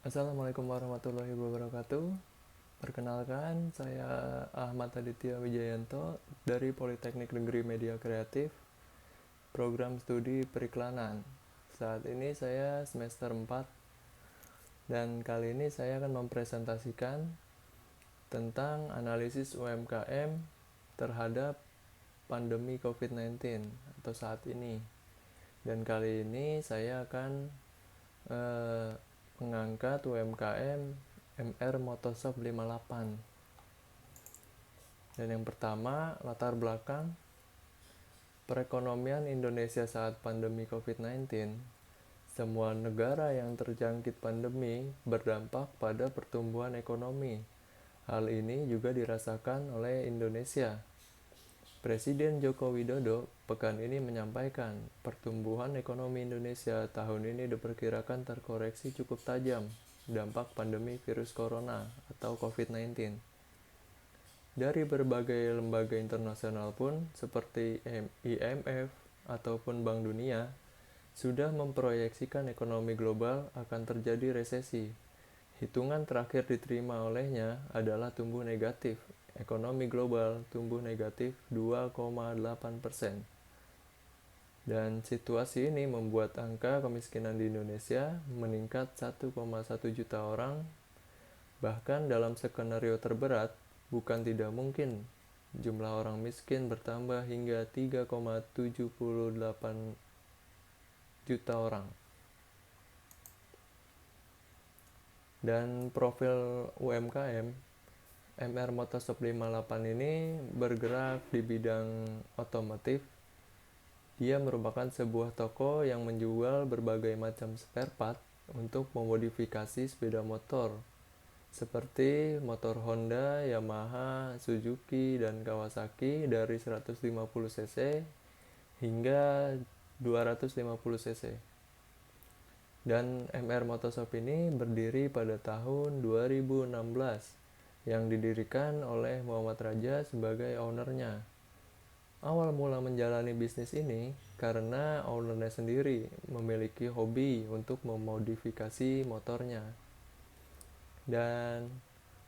Assalamualaikum warahmatullahi wabarakatuh. Perkenalkan, saya Ahmad Aditya Wijayanto dari Politeknik Negeri Media Kreatif, program studi periklanan. Saat ini saya semester 4 dan kali ini saya akan mempresentasikan tentang analisis UMKM terhadap pandemi COVID-19 atau saat ini. Dan kali ini saya akan mengangkat UMKM MR Motoshop 58. Dan yang pertama, latar belakang perekonomian Indonesia saat pandemi COVID-19. Semua negara yang terjangkit pandemi berdampak pada pertumbuhan ekonomi. Hal ini juga dirasakan oleh Indonesia. Presiden Joko Widodo pekan ini menyampaikan pertumbuhan ekonomi Indonesia tahun ini diperkirakan terkoreksi cukup tajam dampak pandemi virus corona atau COVID-19. Dari berbagai lembaga internasional pun seperti IMF ataupun Bank Dunia sudah memproyeksikan ekonomi global akan terjadi resesi. Hitungan terakhir diterima olehnya adalah tumbuh negatif. Ekonomi global tumbuh negatif 2,8%. Dan situasi ini membuat angka kemiskinan di Indonesia meningkat 1,1 juta orang. Bahkan dalam skenario terberat, bukan tidak mungkin jumlah orang miskin bertambah hingga 3,78 juta orang. Dan profil UMKM MR Motoshop 58 ini bergerak di bidang otomotif. Dia merupakan sebuah toko yang menjual berbagai macam spare part untuk memodifikasi sepeda motor seperti motor Honda, Yamaha, Suzuki, dan Kawasaki dari 150 cc hingga 250 cc. Dan MR Motoshop ini berdiri pada tahun 2016 yang didirikan oleh Muhammad Raja sebagai ownernya. Awal mula menjalani bisnis ini karena ownernya sendiri memiliki hobi untuk memodifikasi motornya. Dan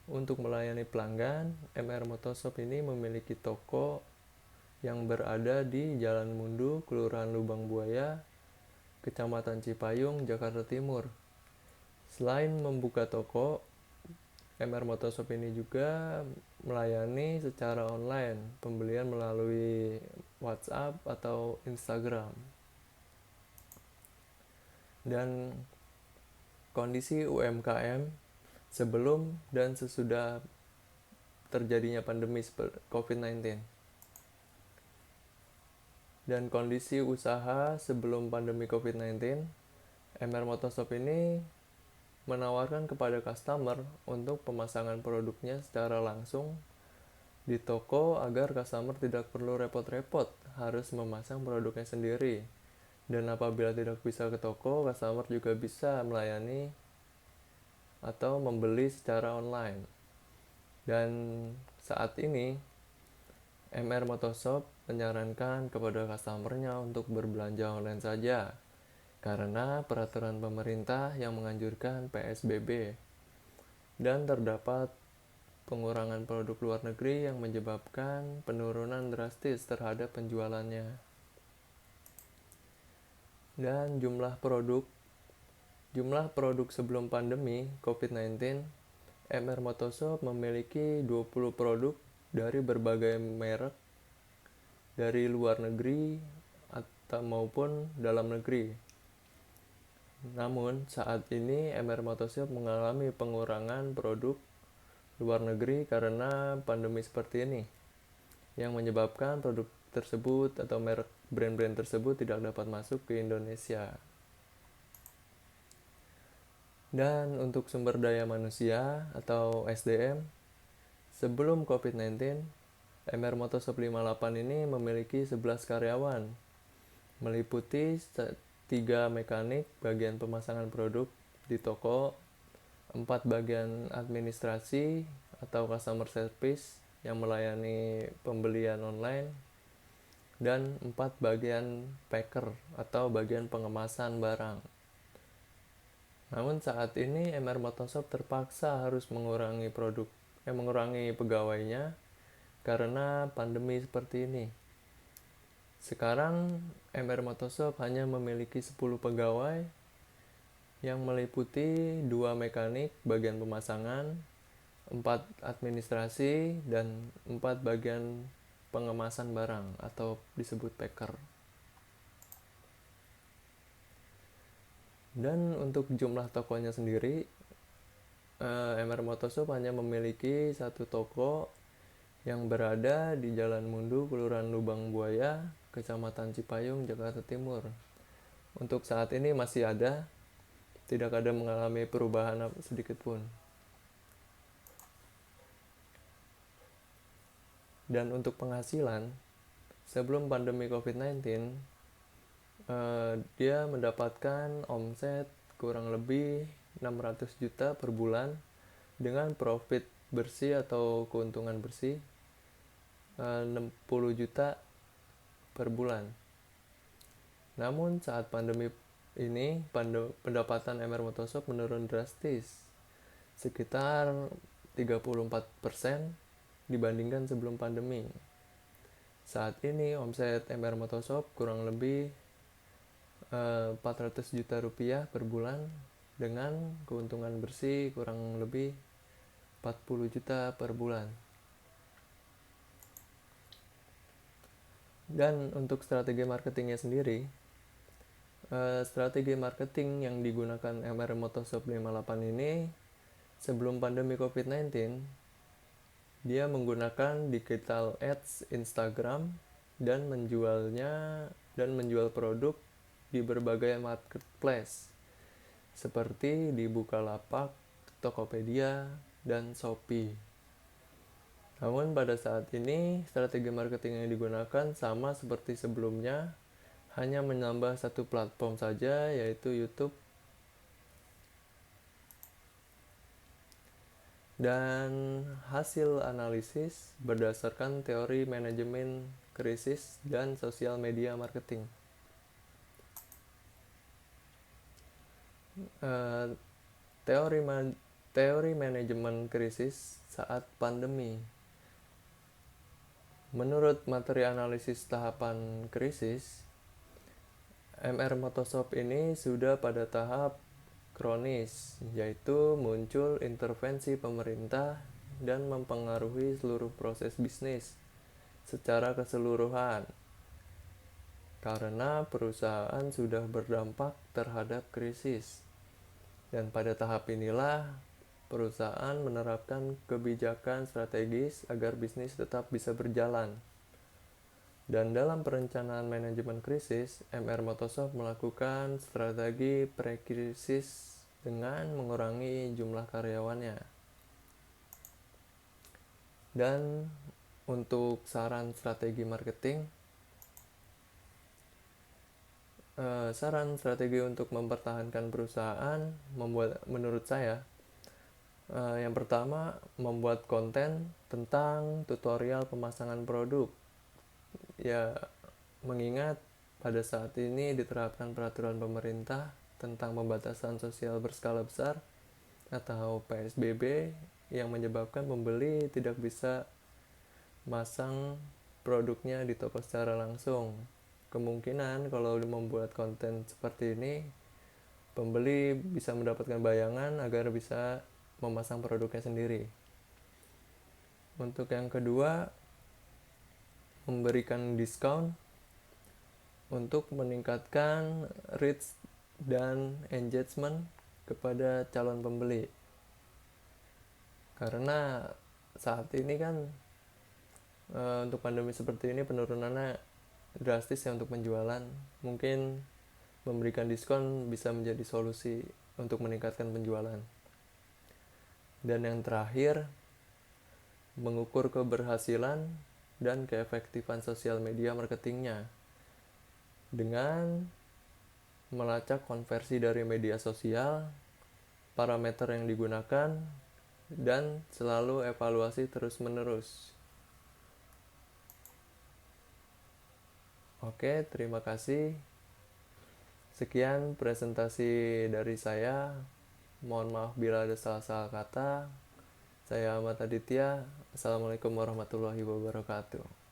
untuk melayani pelanggan, MR Motoshop ini memiliki toko yang berada di Jalan Mundu, Kelurahan Lubang Buaya, Kecamatan Cipayung, Jakarta Timur. Selain membuka toko, MR Motoshop ini juga melayani secara online, pembelian melalui WhatsApp atau Instagram. Dan kondisi UMKM sebelum dan sesudah terjadinya pandemi COVID-19. Dan kondisi usaha sebelum pandemi COVID-19, MR Motoshop ini menawarkan kepada customer untuk pemasangan produknya secara langsung di toko agar customer tidak perlu repot-repot harus memasang produknya sendiri. Dan apabila tidak bisa ke toko, customer juga bisa melayani atau membeli secara online. Dan saat ini MR Motoshop menyarankan kepada customernya untuk berbelanja online saja karena peraturan pemerintah yang menganjurkan PSBB dan terdapat pengurangan produk luar negeri yang menyebabkan penurunan drastis terhadap penjualannya. Dan jumlah produk sebelum pandemi COVID-19, MR Motoshop memiliki 20 produk dari berbagai merek dari luar negeri atau maupun dalam negeri. Namun saat ini MR Motoshop mengalami pengurangan produk luar negeri karena pandemi seperti ini, yang menyebabkan produk tersebut atau merek brand-brand tersebut tidak dapat masuk ke Indonesia. Dan untuk sumber daya manusia atau SDM, sebelum COVID-19, MR Motoshop 58 ini memiliki 11 karyawan, meliputi 3 mekanik bagian pemasangan produk di toko, 4 bagian administrasi atau customer service yang melayani pembelian online, dan 4 bagian packer atau bagian pengemasan barang. Namun saat ini MR Motoshop terpaksa harus mengurangi pegawainya karena pandemi seperti ini. Sekarang MR Motoshop hanya memiliki 10 pegawai yang meliputi 2 mekanik bagian pemasangan, 4 administrasi, dan 4 bagian pengemasan barang atau disebut packer. Dan untuk jumlah tokonya sendiri, MR Motoshop hanya memiliki satu toko yang berada di Jalan Mundu, Kelurahan Lubang Buaya, Kecamatan Cipayung, Jakarta Timur. Untuk saat ini masih ada, tidak ada mengalami perubahan sedikit pun. Dan untuk penghasilan, sebelum pandemi COVID-19, dia mendapatkan omset kurang lebih 600 juta per bulan dengan profit bersih atau keuntungan bersih 60 juta per bulan. Namun saat pandemi ini pendapatan MR Motoshop menurun drastis, sekitar 34% dibandingkan sebelum pandemi. Saat ini omset MR Motoshop kurang lebih 400 juta rupiah per bulan dengan keuntungan bersih kurang lebih 40 juta per bulan. Dan untuk strategi marketingnya sendiri, strategi marketing yang digunakan MR Motoshop 58 ini sebelum pandemi COVID-19, dia menggunakan digital ads Instagram dan menjual produk di berbagai marketplace seperti di Bukalapak, Tokopedia, dan Shopee. Namun pada saat ini strategi marketing yang digunakan sama seperti sebelumnya, hanya menambah satu platform saja, yaitu YouTube. Dan hasil analisis berdasarkan teori manajemen krisis dan sosial media marketing. Teori manajemen krisis saat pandemi. Menurut materi analisis tahapan krisis, MR Motoshop ini sudah pada tahap kronis, yaitu muncul intervensi pemerintah dan mempengaruhi seluruh proses bisnis secara keseluruhan karena perusahaan sudah berdampak terhadap krisis. Dan pada tahap inilah perusahaan menerapkan kebijakan strategis agar bisnis tetap bisa berjalan. Dan dalam perencanaan manajemen krisis, MR Motoshop melakukan strategi pre-krisis dengan mengurangi jumlah karyawannya. Dan untuk saran strategi marketing, saran strategi untuk mempertahankan perusahaan menurut saya, yang pertama, membuat konten tentang tutorial pemasangan produk. Ya, mengingat pada saat ini diterapkan peraturan pemerintah tentang pembatasan sosial berskala besar atau PSBB yang menyebabkan pembeli tidak bisa masang produknya di toko secara langsung. Kemungkinan kalau membuat konten seperti ini, pembeli bisa mendapatkan bayangan agar bisa memasang produknya sendiri. Untuk yang kedua, memberikan diskon untuk meningkatkan reach dan engagement kepada calon pembeli. Karena saat ini kan untuk pandemi seperti ini penurunannya drastis ya untuk penjualan. Mungkin memberikan diskon bisa menjadi solusi untuk meningkatkan penjualan. Dan yang terakhir, mengukur keberhasilan dan keefektifan sosial media marketingnya dengan melacak konversi dari media sosial, parameter yang digunakan, dan selalu evaluasi terus-menerus. Oke, terima kasih. Sekian presentasi dari saya. Mohon maaf bila ada salah-salah kata. Saya Ahmad Aditya. Assalamualaikum warahmatullahi wabarakatuh.